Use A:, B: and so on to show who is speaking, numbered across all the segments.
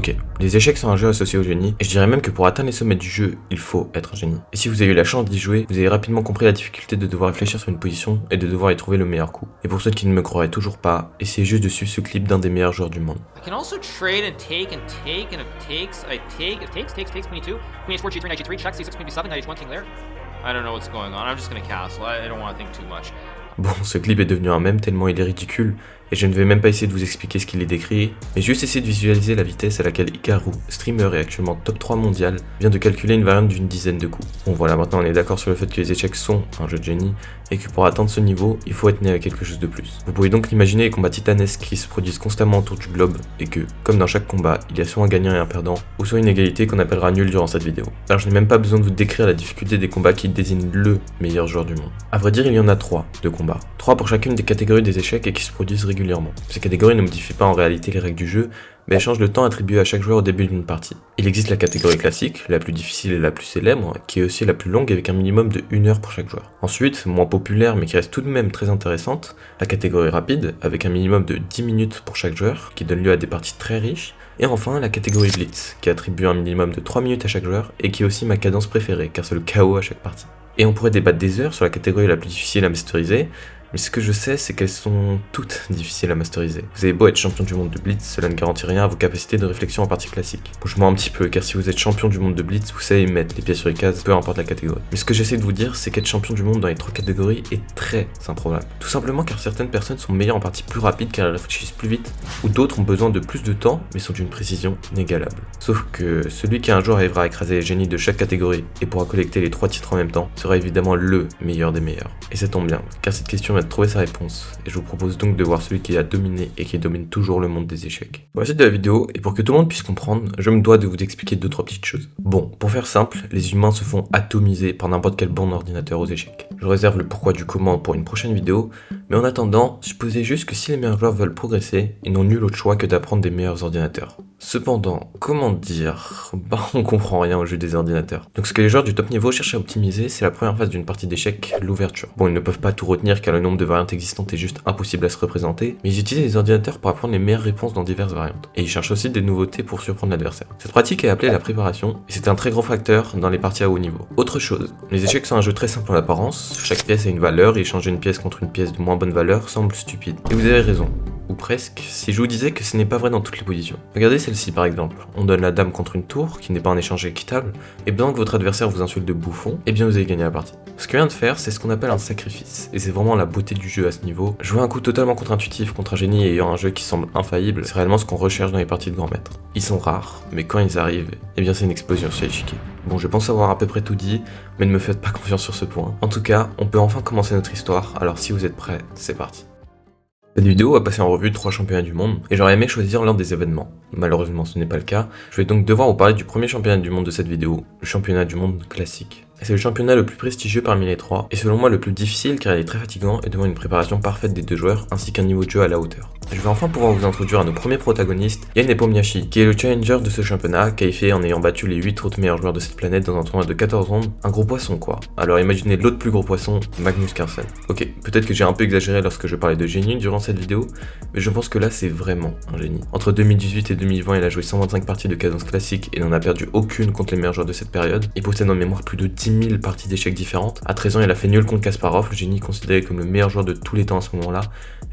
A: Ok, les échecs sont un jeu associé au génie, et je dirais même que pour atteindre les sommets du jeu, il faut être un génie. Et si vous avez eu la chance d'y jouer, vous avez rapidement compris la difficulté de devoir réfléchir sur une position et de devoir y trouver le meilleur coup. Et pour ceux qui ne me croiraient toujours pas, essayez juste de suivre ce clip d'un des meilleurs joueurs du monde.
B: I can also trade and take, and it takes, queen e2, queen h4, g3, knight g3, check, c6, queen b7, knight h1, king there. I don't know what's going on, I'm just gonna castle, I don't want to think too much.
A: Bon, ce clip est devenu un mème tellement il est ridicule, et je ne vais même pas essayer de vous expliquer ce qu'il est décrit, mais juste essayer de visualiser la vitesse à laquelle Hikaru, streamer et actuellement top 3 mondial, vient de calculer une variante d'une dizaine de coups. Bon voilà, maintenant on est d'accord sur le fait que les échecs sont un jeu de génie, et que pour atteindre ce niveau, il faut être né avec quelque chose de plus. Vous pouvez donc imaginer les combats titanesques qui se produisent constamment autour du globe, et que, comme dans chaque combat, il y a soit un gagnant et un perdant, ou soit une égalité qu'on appellera nulle durant cette vidéo. Alors je n'ai même pas besoin de vous décrire la difficulté des combats qui désignent le meilleur joueur du monde. A vrai dire, il y en a 3 de combats. 3 pour chacune des catégories des échecs et qui se produisent régulièrement. Ces catégories ne modifient pas en réalité les règles du jeu, mais elles changent le temps attribué à chaque joueur au début d'une partie. Il existe la catégorie classique, la plus difficile et la plus célèbre, qui est aussi la plus longue avec un minimum de 1 heure pour chaque joueur. Ensuite, moins populaire mais qui reste tout de même très intéressante, la catégorie rapide, avec un minimum de 10 minutes pour chaque joueur, qui donne lieu à des parties très riches. Et enfin, la catégorie Blitz, qui attribue un minimum de 3 minutes à chaque joueur, et qui est aussi ma cadence préférée, car c'est le chaos à chaque partie. Et on pourrait débattre des heures sur la catégorie la plus difficile à masteriser, mais ce que je sais, c'est qu'elles sont toutes difficiles à masteriser. Vous avez beau être champion du monde de Blitz, cela ne garantit rien à vos capacités de réflexion en partie classique. Bon, je mens un petit peu, car si vous êtes champion du monde de Blitz, vous savez mettre les pièces sur les cases, peu importe la catégorie. Mais ce que j'essaie de vous dire, c'est qu'être champion du monde dans les 3 catégories est très improbable. Tout simplement car certaines personnes sont meilleures en partie plus rapide car elles réfléchissent plus vite, ou d'autres ont besoin de plus de temps, mais sont d'une précision inégalable. Sauf que celui qui un jour arrivera à écraser les génies de chaque catégorie et pourra collecter les 3 titres en même temps, sera évidemment le meilleur des meilleurs. Et ça tombe bien, car cette question vient de trouver sa réponse. Et je vous propose donc de voir celui qui a dominé et qui domine toujours le monde des échecs. Pour la suite de la vidéo, et pour que tout le monde puisse comprendre, je me dois de vous expliquer 2-3 petites choses. Bon, pour faire simple, les humains se font atomiser par n'importe quel bon ordinateur aux échecs. Je réserve le pourquoi du comment pour une prochaine vidéo, mais en attendant, supposez juste que si les meilleurs joueurs veulent progresser, ils n'ont nul autre choix que d'apprendre des meilleurs ordinateurs. Cependant, comment dire, on comprend rien au jeu des ordinateurs. Donc ce que les joueurs du top niveau cherchent à optimiser, c'est la première phase d'une partie d'échecs, l'ouverture. Bon, ils ne peuvent pas tout retenir car le nombre de variantes existantes est juste impossible à se représenter, mais ils utilisent les ordinateurs pour apprendre les meilleures réponses dans diverses variantes. Et ils cherchent aussi des nouveautés pour surprendre l'adversaire. Cette pratique est appelée la préparation, et c'est un très gros facteur dans les parties à haut niveau. Autre chose, les échecs sont un jeu très simple en apparence, chaque pièce a une valeur et échanger une pièce contre une pièce de moins bonne valeur semble stupide. Et vous avez raison. Ou presque, si je vous disais que ce n'est pas vrai dans toutes les positions. Regardez celle-ci par exemple, on donne la dame contre une tour, qui n'est pas un échange équitable, et bien que votre adversaire vous insulte de bouffon, et bien vous avez gagné la partie. Ce que vient de faire, c'est ce qu'on appelle un sacrifice, et c'est vraiment la beauté du jeu à ce niveau. Jouer un coup totalement contre-intuitif contre un génie ayant un jeu qui semble infaillible, c'est réellement ce qu'on recherche dans les parties de grands maîtres. Ils sont rares, mais quand ils arrivent, et bien c'est une explosion sur l'échiquier. Bon, je pense avoir à peu près tout dit, mais ne me faites pas confiance sur ce point. En tout cas, on peut enfin commencer notre histoire, alors si vous êtes prêts, c'est parti. Cette vidéo va passer en revue 3 championnats du monde, et j'aurais aimé choisir l'un des événements. Malheureusement ce n'est pas le cas, je vais donc devoir vous parler du premier championnat du monde de cette vidéo, le championnat du monde classique. C'est le championnat le plus prestigieux parmi les 3, et selon moi le plus difficile car il est très fatigant et demande une préparation parfaite des 2 joueurs, ainsi qu'un niveau de jeu à la hauteur. Je vais enfin pouvoir vous introduire à nos premiers protagonistes, Yen Nepomniachtchi, qui est le challenger de ce championnat, qualifié en ayant battu les 8 autres meilleurs joueurs de cette planète dans un tournoi de 14 rondes, un gros poisson quoi. Alors imaginez l'autre plus gros poisson, Magnus Carlsen. Ok, peut-être que j'ai un peu exagéré lorsque je parlais de génie durant cette vidéo, mais je pense que là c'est vraiment un génie. Entre 2018 et 2020, il a joué 125 parties de cadence classique et n'en a perdu aucune contre les meilleurs joueurs de cette période. Il possède en mémoire plus de 10 000 parties d'échecs différentes. À 13 ans, il a fait nul contre Kasparov, le génie considéré comme le meilleur joueur de tous les temps à ce moment-là,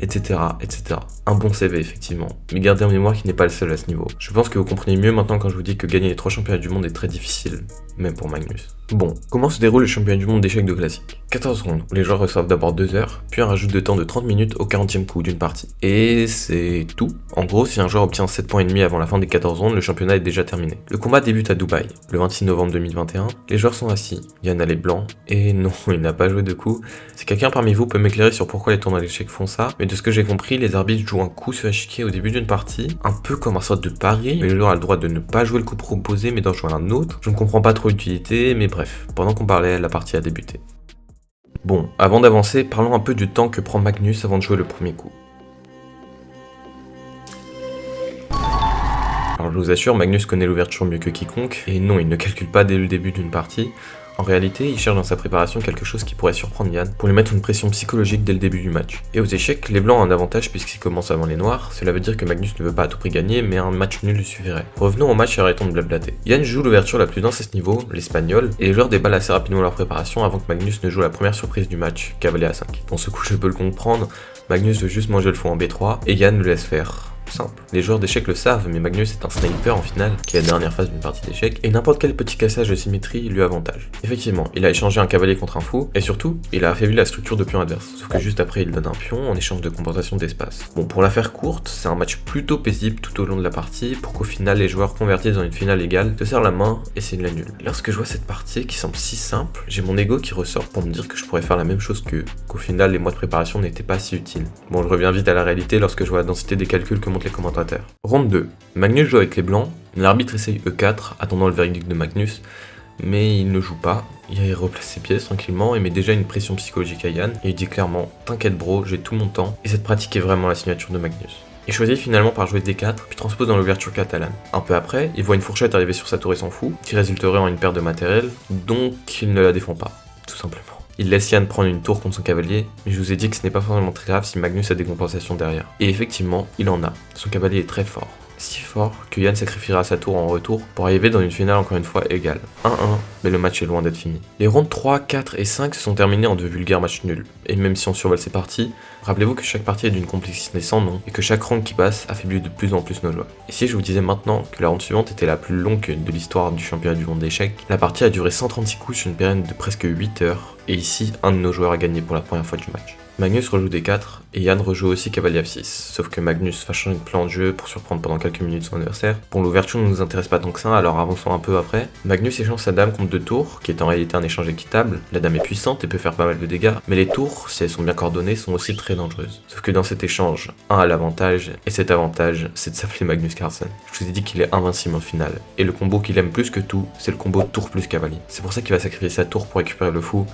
A: etc., etc. Un bon CV effectivement, mais gardez en mémoire qu'il n'est pas le seul à ce niveau. Je pense que vous comprenez mieux maintenant quand je vous dis que gagner les 3 championnats du monde est très difficile, même pour Magnus. Bon, comment se déroule le championnat du monde d'échecs de classique? 14 rondes, où les joueurs reçoivent d'abord 2 heures, puis un rajout de temps de 30 minutes au 40e coup d'une partie. Et c'est tout. En gros, si un joueur obtient 7 points et demi avant la fin des 14 rondes, le championnat est déjà terminé. Le combat débute à Dubaï, le 26 novembre 2021. Les joueurs sont assis, Yann a les blancs, et non, il n'a pas joué de coup. Si quelqu'un parmi vous peut m'éclairer sur pourquoi les tournois d'échecs font ça, mais de ce que j'ai compris, les arbitres jouent un coup sur l'échiquier au début d'une partie, un peu comme un sorte de pari, mais le joueur a le droit de ne pas jouer le coup proposé mais d'en jouer un autre. Je ne comprends pas trop l'utilité, mais bref, pendant qu'on parlait, la partie a débuté. Bon, avant d'avancer, parlons un peu du temps que prend Magnus avant de jouer le premier coup. Alors je vous assure, Magnus connaît l'ouverture mieux que quiconque, et non, il ne calcule pas dès le début d'une partie. En réalité, il cherche dans sa préparation quelque chose qui pourrait surprendre Yann pour lui mettre une pression psychologique dès le début du match. Et aux échecs, les blancs ont un avantage puisqu'ils commencent avant les noirs, cela veut dire que Magnus ne veut pas à tout prix gagner, mais un match nul lui suffirait. Revenons au match et arrêtons de blablater. Yann joue l'ouverture la plus dense à ce niveau, l'espagnol, et les joueurs déballent assez rapidement leur préparation avant que Magnus ne joue la première surprise du match, cavalier A5. Dans ce coup, je peux le comprendre, Magnus veut juste manger le fou en B3, et Yann le laisse faire. Simple. Les joueurs d'échecs le savent, mais Magnus est un sniper en finale, qui est la dernière phase d'une partie d'échecs, et n'importe quel petit cassage de symétrie lui avantage. Effectivement, il a échangé un cavalier contre un fou, et surtout, il a affaibli la structure de pion adverse, sauf que juste après il donne un pion en échange de compensation d'espace. Bon, pour la faire courte, c'est un match plutôt paisible tout au long de la partie, pour qu'au final les joueurs convertissent dans une finale égale, se serrent la main et signent la nulle. Lorsque je vois cette partie qui semble si simple, j'ai mon ego qui ressort pour me dire que je pourrais faire la même chose qu'eux, qu'au final les mois de préparation n'étaient pas si utiles. Bon, je reviens vite à la réalité lorsque je vois la densité des calculs que montrent les commentateurs. Ronde 2. Magnus joue avec les blancs, l'arbitre essaye E4, attendant le verdict de Magnus, mais il ne joue pas, il replace ses pièces tranquillement et met déjà une pression psychologique à Yann, et il dit clairement « T'inquiète bro, j'ai tout mon temps », et cette pratique est vraiment la signature de Magnus. Il choisit finalement par jouer D4, puis transpose dans l'ouverture catalane. Un peu après, il voit une fourchette arriver sur sa tour et s'en fout, qui résulterait en une perte de matériel, donc il ne la défend pas, tout simplement. Il laisse Yann prendre une tour contre son cavalier, mais je vous ai dit que ce n'est pas forcément très grave si Magnus a des compensations derrière. Et effectivement, il en a. Son cavalier est très fort. Si fort que Yann sacrifiera sa tour en retour pour arriver dans une finale encore une fois égale. 1-1, mais le match est loin d'être fini. Les rounds 3, 4 et 5 se sont terminés en 2 vulgaires matchs nuls. Et même si on survole ces parties, rappelez-vous que chaque partie est d'une complexité sans nom et que chaque round qui passe affaiblit de plus en plus nos joueurs. Et si je vous disais maintenant que la round suivante était la plus longue de l'histoire du championnat du monde d'échecs, la partie a duré 136 coups sur une période de presque 8 heures, et ici, un de nos joueurs a gagné pour la première fois du match. Magnus rejoue D4 et Yann rejoue aussi cavalier F6, sauf que Magnus va changer de plan de jeu pour surprendre pendant quelques minutes son adversaire. Bon, l'ouverture ne nous intéresse pas tant que ça, alors avançons un peu après. Magnus échange sa dame contre 2 tours, qui est en réalité un échange équitable. La dame est puissante et peut faire pas mal de dégâts, mais les tours, si elles sont bien coordonnées, sont aussi très dangereuses. Sauf que dans cet échange, un a l'avantage, et cet avantage, c'est de s'appeler Magnus Carlsen. Je vous ai dit qu'il est invincible en finale, et le combo qu'il aime plus que tout, c'est le combo tour plus cavalier. C'est pour ça qu'il va sacrifier sa tour pour récupérer le fou,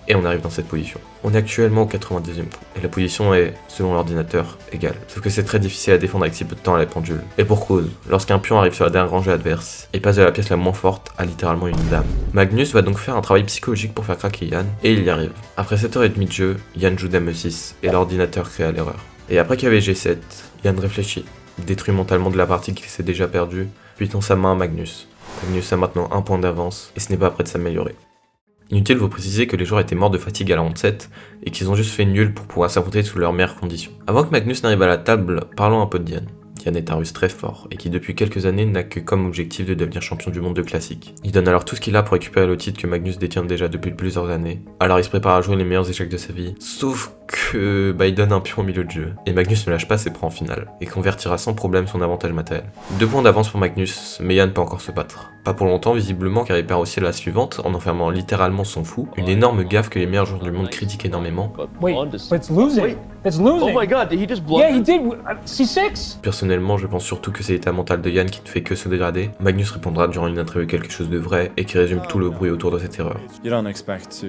A: et on arrive dans cette position. On est actuellement au 92e coup, et la position est, selon l'ordinateur, égale. Sauf que c'est très difficile à défendre avec si peu de temps à la pendule. Et pour cause, lorsqu'un pion arrive sur la dernière rangée adverse, et passe de la pièce la moins forte à littéralement une dame. Magnus va donc faire un travail psychologique pour faire craquer Yann, et il y arrive. Après 7h30 de jeu, Yann joue dame E6, et l'ordinateur crée l'erreur. Et après qu'il y avait G7, Yann réfléchit, détruit mentalement de la partie qu'il s'est déjà perdue, puis tend sa main à Magnus. Magnus a maintenant un point d'avance, et ce n'est pas prêt de s'améliorer. Inutile de vous préciser que les joueurs étaient morts de fatigue à la ronde 7 et qu'ils ont juste fait nul pour pouvoir s'affronter sous leurs meilleures conditions. Avant que Magnus n'arrive à la table, parlons un peu de Yann. Yann est un russe très fort et qui depuis quelques années n'a que comme objectif de devenir champion du monde de classique. Il donne alors tout ce qu'il a pour récupérer le titre que Magnus détient déjà depuis plusieurs années. Alors il se prépare à jouer les meilleurs échecs de sa vie, sauf que il donne un pion au milieu de jeu. Et Magnus ne lâche pas ses prends en finale et convertira sans problème son avantage matériel. 2 points d'avance pour Magnus, mais Yann peut encore se battre. Pas pour longtemps visiblement car il perd aussi la suivante en enfermant littéralement son fou, une énorme gaffe que les meilleurs joueurs du monde critiquent énormément.
C: Wait, but it's losing. It's losing.
D: Oh my god, did he just blow?
C: Yeah, he did. C6.
A: Personnellement, je pense surtout que c'est l'état mental de Yann qui ne fait que se dégrader. Magnus répondra durant une interview quelque chose de vrai et qui résume tout le bruit autour de cette erreur.
E: You don't expect to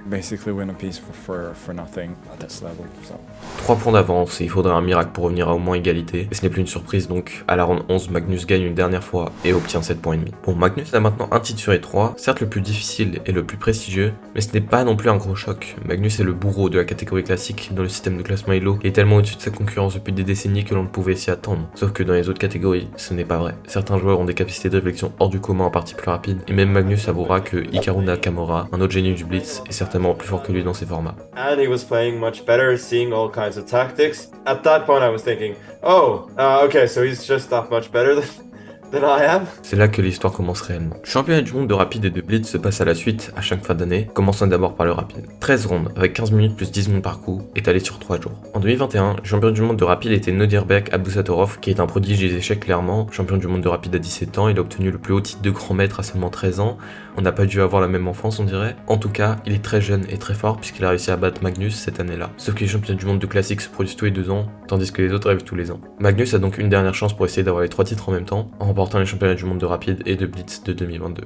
E: basically win a piece for nothing at this level. So.
A: 3 points d'avance et il faudrait un miracle pour revenir à au moins égalité. Et ce n'est plus une surprise donc, à la ronde 11, Magnus gagne une dernière fois et obtient 7 points et demi. Bon, Magnus a maintenant un titre sur les 3, certes le plus difficile et le plus prestigieux, mais ce n'est pas non plus un gros choc. Magnus est le bourreau de la catégorie classique dans le système de classement Elo. Il est tellement au-dessus de sa concurrence depuis des décennies que l'on ne pouvait s'y attendre. Sauf que dans les autres catégories, ce n'est pas vrai. Certains joueurs ont des capacités de réflexion hors du commun en partie plus rapides, et même Magnus avouera que Hikaru Nakamura, un autre génie du Blitz, est certainement plus fort que lui dans ses formats.
F: And he was playing much better, seeing all kinds of tactics. At that point I was thinking, oh, okay, so he's just that much better than I am.
A: C'est là que l'histoire commence réellement. Le championnat du monde de rapide et de blitz se passe à la suite à chaque fin d'année, commençant d'abord par le rapide. 13 rondes, avec 15 minutes plus 10 secondes par coup, étalées sur 3 jours. En 2021, le champion du monde de rapide était Nodirbek Abdusattorov, qui est un prodige des échecs clairement. Champion du monde de rapide à 17 ans, il a obtenu le plus haut titre de grand maître à seulement 13 ans. On n'a pas dû avoir la même enfance on dirait. En tout cas, il est très jeune et très fort puisqu'il a réussi à battre Magnus cette année-là. Sauf que les championnats du monde de classique se produisent tous les 2 ans, tandis que les autres arrivent tous les ans. Magnus a donc une dernière chance pour essayer d'avoir les 3 titres en même temps, en remportant les championnats du monde de rapide et de blitz de 2022.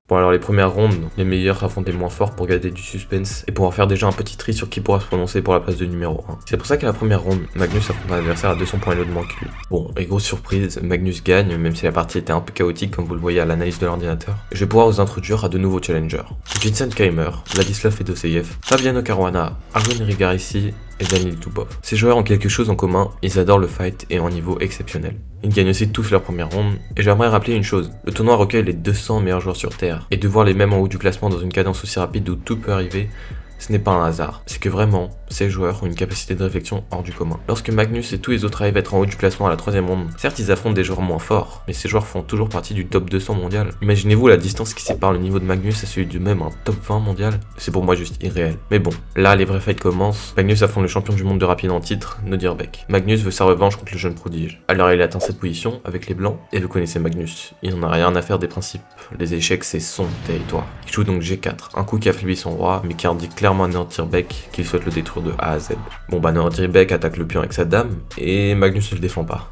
A: Bon alors les premières rondes, les meilleurs affrontent les moins forts pour garder du suspense et pouvoir faire déjà un petit tri sur qui pourra se prononcer pour la place de numéro 1. C'est pour ça qu'à la première ronde, Magnus affronte un adversaire à 200 points de moins que lui. Bon, et grosse surprise, Magnus gagne, même si la partie était un peu chaotique comme vous le voyez à l'analyse de l'ordinateur. Je vais pouvoir vous introduire à de nouveaux challengers. Vincent Keimer, Vladislav Fedoseev, Fabiano Caruana, Arjun Erigaisi et Daniil Dubov. Ces joueurs ont quelque chose en commun, ils adorent le fight et ont un niveau exceptionnel. Ils gagnent aussi tous leur première ronde, et j'aimerais rappeler une chose, le tournoi recueille les 200 meilleurs joueurs sur Terre, et de voir les mêmes en haut du classement dans une cadence aussi rapide où tout peut arriver, ce n'est pas un hasard, c'est que vraiment, ces joueurs ont une capacité de réflexion hors du commun. Lorsque Magnus et tous les autres arrivent à être en haut du classement à la 3ème ronde, certes ils affrontent des joueurs moins forts, mais ces joueurs font toujours partie du top 200 mondial. Imaginez-vous la distance qui sépare le niveau de Magnus à celui de même un top 20 mondial, c'est pour moi juste irréel. Mais bon, là les vrais fights commencent, Magnus affronte le champion du monde de rapide en titre, Nodirbek. Magnus veut sa revanche contre le jeune prodige. Alors il atteint cette position avec les blancs, et vous connaissez Magnus, il n'en a rien à faire des principes. Les échecs c'est son territoire. Il joue donc G4, un coup qui affaiblit son roi, mais qui indique clairement à Nodirbek qu'il souhaite le détruire de A à Z. Bon bah Nodirbek attaque le pion avec sa dame, et Magnus ne le défend pas.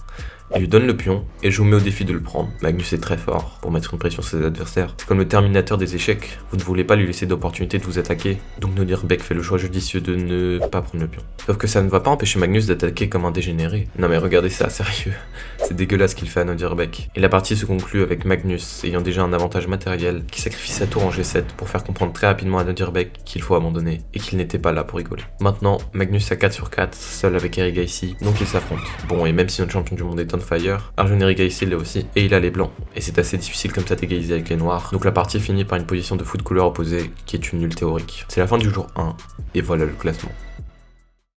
A: Il lui donne le pion, et je vous mets au défi de le prendre. Magnus est très fort pour mettre une pression sur ses adversaires. C'est comme le terminateur des échecs, vous ne voulez pas lui laisser d'opportunité de vous attaquer, donc Nodirbek fait le choix judicieux de ne pas prendre le pion. Sauf que ça ne va pas empêcher Magnus d'attaquer comme un dégénéré. Non mais regardez ça, sérieux. C'est dégueulasse qu'il fait à Nodirbek. Et la partie se conclut avec Magnus ayant déjà un avantage matériel, qui sacrifie sa tour en G7 pour faire comprendre très rapidement à Nodirbek qu'il faut abandonner, et qu'il n'était pas là pour rigoler. Maintenant, Magnus a 4 sur 4, seul avec Erigaisi, donc ils s'affrontent. Bon, et même si notre champion du monde est on fire, Arjun Erigaisi l'est aussi, et il a les blancs, et c'est assez difficile comme ça d'égaliser avec les noirs, donc la partie finit par une position de foot couleur opposée, qui est une nulle théorique. C'est la fin du jour 1, et voilà le classement.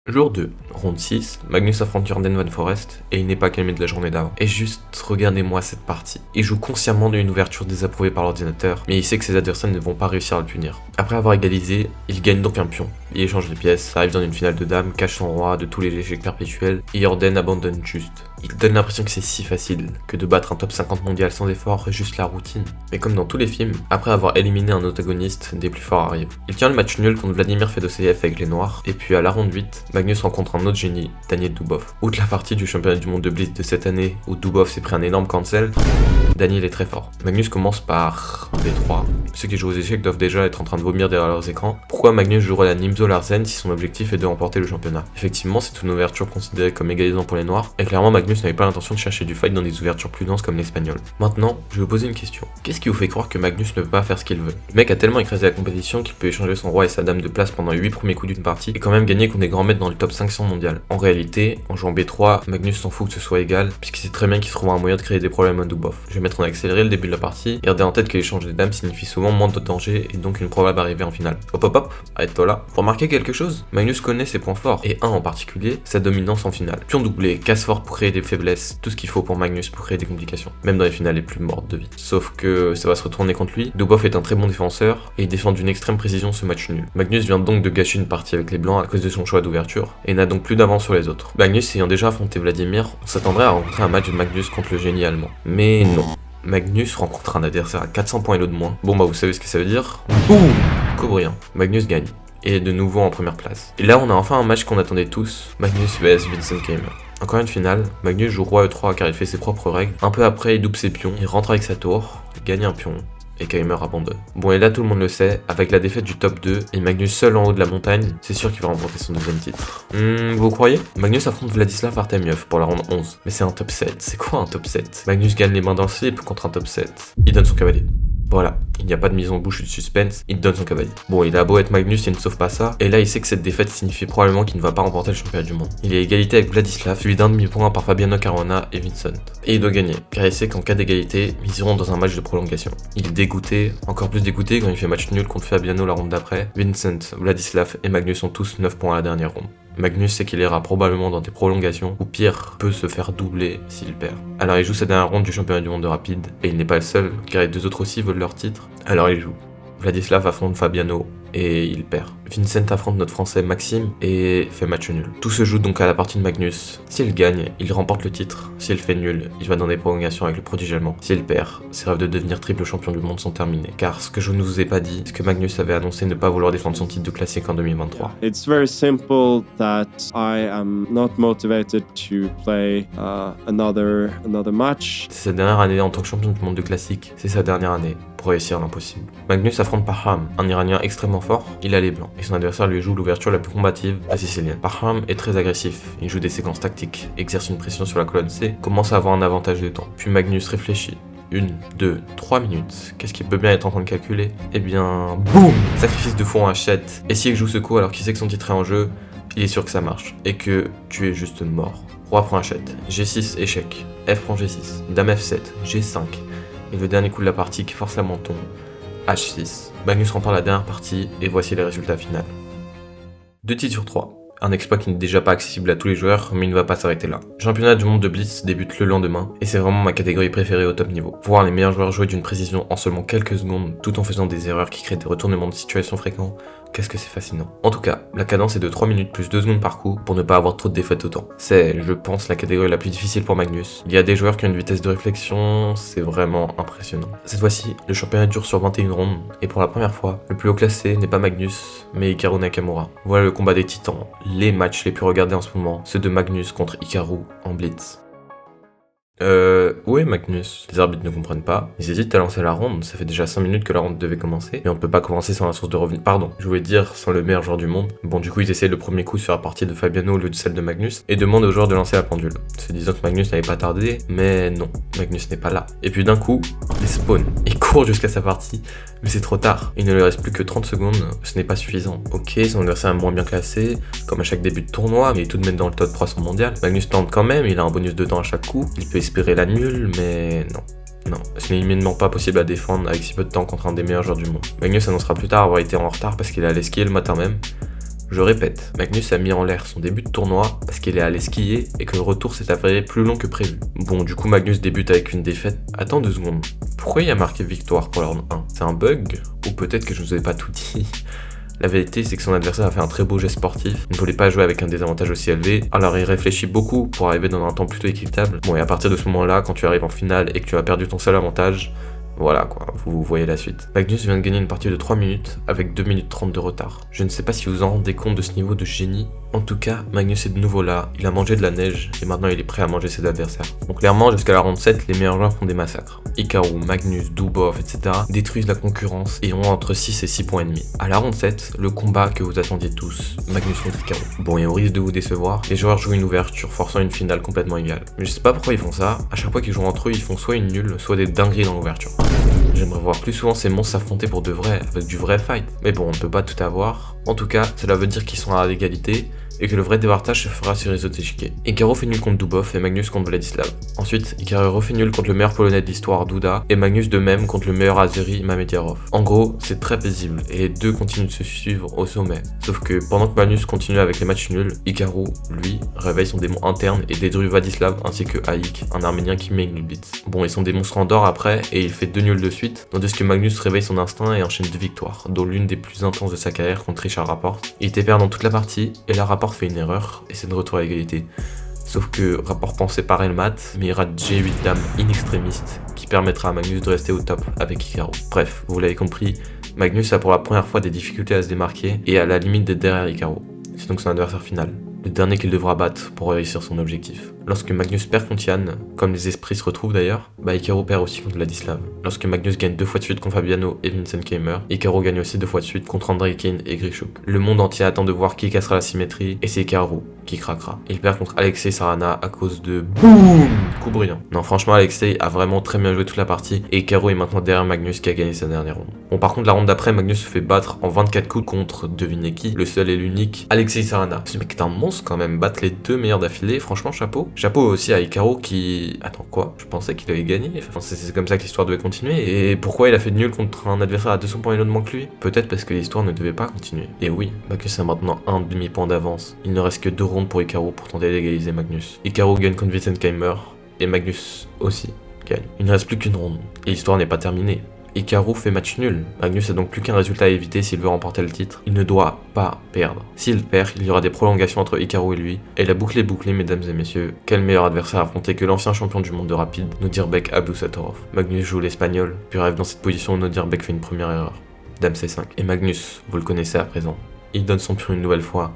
A: Jour 2, ronde 6, Magnus affronte Jordan Van Forest et il n'est pas calmé de la journée d'avant. Et juste, regardez-moi cette partie. Il joue consciemment d'une ouverture désapprouvée par l'ordinateur, mais il sait que ses adversaires ne vont pas réussir à le punir. Après avoir égalisé, il gagne donc un pion. Il échange les pièces, arrive dans une finale de dames, cache son roi de tous les échecs perpétuels, et Jordan abandonne juste. Il donne l'impression que c'est si facile, que de battre un top 50 mondial sans effort est juste la routine. Mais comme dans tous les films, après avoir éliminé un antagoniste, des plus forts arrivent. Il tient le match nul contre Vladimir Fedoseev avec les noirs, et puis à la ronde 8, Magnus rencontre un autre génie, Daniil Dubov. Outre la partie du championnat du monde de Blitz de cette année, où Dubov s'est pris un énorme cancel, Daniil est très fort. Magnus commence par B3. Ceux qui jouent aux échecs doivent déjà être en train de vomir derrière leurs écrans. Pourquoi Magnus jouerait la Nimzo Larsen si son objectif est de remporter le championnat? Effectivement, c'est une ouverture considérée comme égalisante pour les noirs, et clairement Magnus n'avait pas l'intention de chercher du fight dans des ouvertures plus denses comme l'espagnol. Maintenant, je vais vous poser une question. Qu'est-ce qui vous fait croire que Magnus ne peut pas faire ce qu'il veut? Le mec a tellement écrasé la compétition qu'il peut échanger son roi et sa dame de place pendant 8 premiers coups d'une partie, et quand même gagner contre des grands maîtres dans le top 500 mondial. En réalité, en jouant B3, Magnus s'en fout que ce soit égal, puisqu'il sait très bien qu'il trouvera un moyen de créer des problèmes à Dubov. Je vais mettre en accéléré le début de la partie, et gardez en tête que l'échange des dames signifie souvent moins de danger et donc une probable arrivée en finale. Hop hop hop, arrête-toi là. Pour remarquer quelque chose, Magnus connaît ses points forts, et un en particulier, sa dominance en finale. Pion doublé, casse fort pour créer des faiblesses, tout ce qu'il faut pour Magnus pour créer des complications, même dans les finales les plus mortes de vie. Sauf que ça va se retourner contre lui, Dubov est un très bon défenseur, et il défend d'une extrême précision ce match nul. Magnus vient donc de gâcher une partie avec les blancs à cause de son choix d'ouverture, et n'a donc plus d'avance sur les autres. Magnus ayant déjà affronté Vladimir, on s'attendrait à rencontrer un match de Magnus contre le génie allemand. Mais non. Magnus rencontre un adversaire à 400 points et de moins. Bon bah vous savez ce que ça veut dire. Boum, Cobrien. Magnus gagne. Et est de nouveau en première place. Et là on a enfin un match qu'on attendait tous. Magnus vs Vincent Keimer. Encore une finale, Magnus joue roi E3 car il fait ses propres règles. Un peu après il double ses pions, il rentre avec sa tour, il gagne un pion. Et Keimer abandonne. Bon et là tout le monde le sait, avec la défaite du top 2 et Magnus seul en haut de la montagne, c'est sûr qu'il va remporter son deuxième titre. Vous croyez? Magnus affronte Vladislav Artemiov pour la ronde 11. Mais c'est un top 7, c'est quoi un top 7? Magnus gagne les mains dans le slip contre un top 7. Il donne son cavalier. Voilà, il n'y a pas de mise en bouche ou de suspense, il donne son cavalier. Bon, il a beau être Magnus, il ne sauve pas ça, et là il sait que cette défaite signifie probablement qu'il ne va pas remporter le championnat du monde. Il est à égalité avec Vladislav, suivi d'un demi-point par Fabiano Caruana et Vincent. Et il doit gagner, car il sait qu'en cas d'égalité, ils iront dans un match de prolongation. Il est dégoûté, encore plus dégoûté quand il fait match nul contre Fabiano la ronde d'après. Vincent, Vladislav et Magnus ont tous 9 points à la dernière ronde. Magnus sait qu'il ira probablement dans des prolongations, ou pire, peut se faire doubler s'il perd. Alors il joue sa dernière ronde du championnat du monde de rapide, et il n'est pas le seul, car les deux autres aussi veulent leur titre. Alors il joue. Vladislav affronte Fabiano, et il perd. Vincent affronte notre français Maxime et fait match nul. Tout se joue donc à la partie de Magnus. S'il gagne, il remporte le titre. S'il fait nul, il va dans des prolongations avec le prodige allemand. S'il perd, ses rêves de devenir triple champion du monde sont terminés. Car ce que je ne vous ai pas dit, c'est que Magnus avait annoncé ne pas vouloir défendre son titre de classique en 2023.
D: It's very simple that I am not motivated to play another match.
A: C'est sa dernière année en tant que champion du monde de classique. C'est sa dernière année pour réussir l'impossible. Magnus affronte Parham, un Iranien extrêmement fort. Il a les blancs et son adversaire lui joue l'ouverture la plus combative, la sicilienne. Parham est très agressif. Il joue des séquences tactiques, exerce une pression sur la colonne C, commence à avoir un avantage de temps. Puis Magnus réfléchit. 1, 2, 3 minutes. Qu'est-ce qu'il peut bien être en train de calculer? Eh bien, boum! Sacrifice de fou en hachette. Et s'il joue ce coup alors qu'il sait que son titre est en jeu, il est sûr que ça marche. Et que tu es juste mort. Roi prend hachette. G6, échec. F prend G6. Dame F7. G5. Et le dernier coup de la partie qui force la menton. H6. Magnus remporte la dernière partie et voici les résultats finaux. 2 titres sur 3. Un exploit qui n'est déjà pas accessible à tous les joueurs, mais il ne va pas s'arrêter là. Le championnat du monde de Blitz débute le lendemain, et c'est vraiment ma catégorie préférée au top niveau. Voir les meilleurs joueurs jouer d'une précision en seulement quelques secondes, tout en faisant des erreurs qui créent des retournements de situation fréquents, qu'est-ce que c'est fascinant. En tout cas, la cadence est de 3 minutes plus 2 secondes par coup, pour ne pas avoir trop de défaites au temps. C'est, je pense, la catégorie la plus difficile pour Magnus. Il y a des joueurs qui ont une vitesse de réflexion, c'est vraiment impressionnant. Cette fois-ci, le championnat dure sur 21 rondes, et pour la première fois, le plus haut classé n'est pas Magnus, mais Hikaru Nakamura. Voilà le combat des titans. Les matchs les plus regardés en ce moment, ceux de Magnus contre Hikaru en Blitz. Où est Magnus? Les arbitres ne comprennent pas. Ils hésitent à lancer la ronde, ça fait déjà 5 minutes que la ronde devait commencer, mais on ne peut pas commencer sans la source de revenus. Pardon, je voulais dire sans le meilleur joueur du monde. Bon, du coup, ils essayent le premier coup sur la partie de Fabiano au lieu de celle de Magnus, et demandent au joueur de lancer la pendule. Se disant que Magnus n'avait pas tardé, mais non, Magnus n'est pas là. Et puis d'un coup, il spawn. Il court jusqu'à sa partie, mais c'est trop tard. Il ne lui reste plus que 30 secondes, ce n'est pas suffisant. Ok, son adversaire est moins bien classé, comme à chaque début de tournoi, mais il est tout de même dans le top 300 mondial. Magnus tente quand même, il a un bonus de temps à chaque coup, il peut espérer la nulle, mais non. Non, ce n'est immédiatement pas possible à défendre avec si peu de temps contre un des meilleurs joueurs du monde. Magnus annoncera plus tard avoir été en retard parce qu'il est allé skier le matin même. Je répète, Magnus a mis en l'air son début de tournoi parce qu'il est allé skier et que le retour s'est avéré plus long que prévu. Bon, du coup Magnus débute avec une défaite. Attends 2 secondes, pourquoi il y a marqué victoire pour la ronde 1? C'est un bug? Ou peut-être que je ne vous ai pas tout dit? La vérité, c'est que son adversaire a fait un très beau geste sportif, il ne voulait pas jouer avec un désavantage aussi élevé, alors il réfléchit beaucoup pour arriver dans un temps plutôt équitable. Bon, et à partir de ce moment-là, quand tu arrives en finale et que tu as perdu ton seul avantage, voilà quoi, vous voyez la suite. Magnus vient de gagner une partie de 3 minutes avec 2 minutes 30 de retard. Je ne sais pas si vous en rendez compte de ce niveau de génie. En tout cas, Magnus est de nouveau là, il a mangé de la neige et maintenant il est prêt à manger ses adversaires. Donc clairement, jusqu'à la ronde 7, les meilleurs joueurs font des massacres. Hikaru, Magnus, Dubov, etc. détruisent la concurrence et ont entre 6 et 6 points et demi. À la ronde 7, le combat que vous attendiez tous, Magnus contre Hikaru. Bon, et au risque de vous décevoir, les joueurs jouent une ouverture forçant une finale complètement égale. Mais je sais pas pourquoi ils font ça, à chaque fois qu'ils jouent entre eux, ils font soit une nulle, soit des dingueries dans l'ouverture. J'aimerais voir plus souvent ces monstres s'affronter pour de vrai, avec du vrai fight. Mais bon, on ne peut pas tout avoir. En tout cas, cela veut dire qu'ils sont à l'égalité, et que le vrai départage se fera sur les autres échiquiers. Hikaru fait nul contre Dubov et Magnus contre Vladislav. Ensuite, Hikaru refait nul contre le meilleur polonais de l'histoire, Duda, et Magnus de même contre le meilleur Azeri, Mamediarov. En gros, c'est très paisible, et les deux continuent de se suivre au sommet. Sauf que pendant que Magnus continue avec les matchs nuls, Hikaru, lui, réveille son démon interne et détruit Vladislav ainsi que Aik, un arménien qui mène le blitz. Bon, ils sont des monstres en d'or après, et il fait 2 nuls de suite, tandis que Magnus réveille son instinct et enchaîne 2 victoires, dont l'une des plus intenses de sa carrière contre Richard Rapport. Il était perdant toute la partie, et la Rapport fait une erreur, et c'est de retour à l'égalité. Sauf que Rapport pense séparer le mat, mais il rate G8 dame in extrémiste, qui permettra à Magnus de rester au top avec Hikaru. Bref, vous l'avez compris, Magnus a pour la première fois des difficultés à se démarquer, et à la limite d'être derrière Hikaru. C'est donc son adversaire final, le dernier qu'il devra battre pour réussir son objectif. Lorsque Magnus perd contre Yann, comme les esprits se retrouvent d'ailleurs, Hikaru perd aussi contre Vladislav. Lorsque Magnus gagne 2 fois de suite contre Fabiano et Vincent Keimer, Hikaru gagne aussi 2 fois de suite contre Andrei Kane et Grishuk. Le monde entier attend de voir qui cassera la symétrie, et c'est Hikaru qui craquera. Il perd contre Alexei Sarana à cause de BOOM! Coup brillant. Non, franchement, Alexei a vraiment très bien joué toute la partie, et Hikaru est maintenant derrière Magnus qui a gagné sa dernière ronde. Bon, par contre, la ronde d'après, Magnus se fait battre en 24 coups contre, devinez qui, le seul et l'unique, Alexei Sarana. Ce mec est un monstre quand même, battre les 2 meilleurs d'affilée, franchement, chapeau. Chapeau aussi à Hikaru qui... Attends, quoi? Je pensais qu'il avait gagné. Enfin, c'est comme ça que l'histoire devait continuer. Et pourquoi il a fait de nul contre un adversaire à 200 points et de moins que lui? Peut-être parce que l'histoire ne devait pas continuer. Et oui, Magnus a maintenant un demi-point d'avance. Il ne reste que 2 rondes pour Hikaru pour tenter d'égaliser Magnus. Hikaru gagne contre Vincent Keimer, et Magnus aussi gagne. Il ne reste plus qu'une ronde, et l'histoire n'est pas terminée. Hikaru fait match nul. Magnus a donc plus qu'un résultat à éviter s'il veut remporter le titre. Il ne doit pas perdre. S'il perd, il y aura des prolongations entre Hikaru et lui. Et la boucle est bouclée, mesdames et messieurs. Quel meilleur adversaire à affronter que l'ancien champion du monde de rapide, Nodirbek Abdusattorov. Magnus joue l'espagnol, puis arrive dans cette position où Nodirbek fait une première erreur. Dame C5. Et Magnus, vous le connaissez à présent. Il donne son pion une nouvelle fois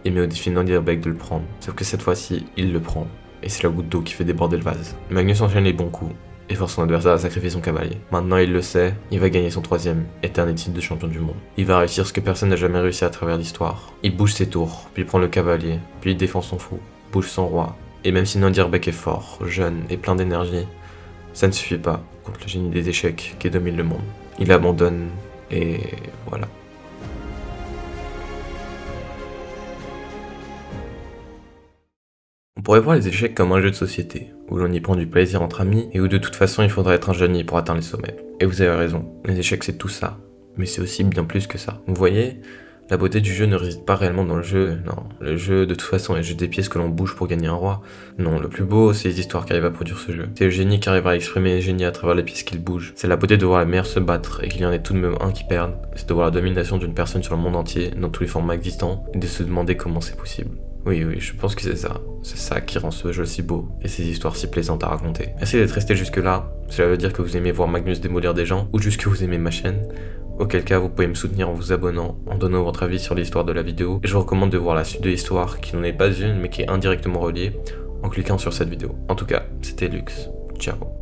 A: et met au défi Nodirbek de le prendre. Sauf que cette fois-ci, il le prend. Et c'est la goutte d'eau qui fait déborder le vase. Magnus enchaîne les bons coups et force son adversaire à sacrifier son cavalier. Maintenant il le sait, il va gagner son 3e et dernier titre de champion du monde. Il va réussir ce que personne n'a jamais réussi à travers l'histoire. Il bouge ses tours, puis il prend le cavalier, puis il défend son fou, bouge son roi. Et même si Nodirbek est fort, jeune et plein d'énergie, ça ne suffit pas contre le génie des échecs qui domine le monde. Il abandonne et voilà. On pourrait voir les échecs comme un jeu de société, où l'on y prend du plaisir entre amis et où de toute façon il faudrait être un génie pour atteindre les sommets. Et vous avez raison, les échecs c'est tout ça, mais c'est aussi bien plus que ça. Vous voyez, la beauté du jeu ne réside pas réellement dans le jeu, non. Le jeu de toute façon est juste des pièces que l'on bouge pour gagner un roi. Non, le plus beau c'est les histoires qu'arrive à produire ce jeu. C'est le génie qui arrive à exprimer les génies à travers les pièces qu'il bouge. C'est la beauté de voir les meilleurs se battre et qu'il y en ait tout de même un qui perde. C'est de voir la domination d'une personne sur le monde entier, dans tous les formats existants, et de se demander comment c'est possible. Oui, je pense que c'est ça. C'est ça qui rend ce jeu si beau et ces histoires si plaisantes à raconter. Merci d'être resté jusque là. Cela veut dire que vous aimez voir Magnus démolir des gens ou juste que vous aimez ma chaîne. Auquel cas, vous pouvez me soutenir en vous abonnant, en donnant votre avis sur l'histoire de la vidéo. Et je vous recommande de voir la suite de l'histoire qui n'en est pas une mais qui est indirectement reliée en cliquant sur cette vidéo. En tout cas, c'était Lux. Ciao.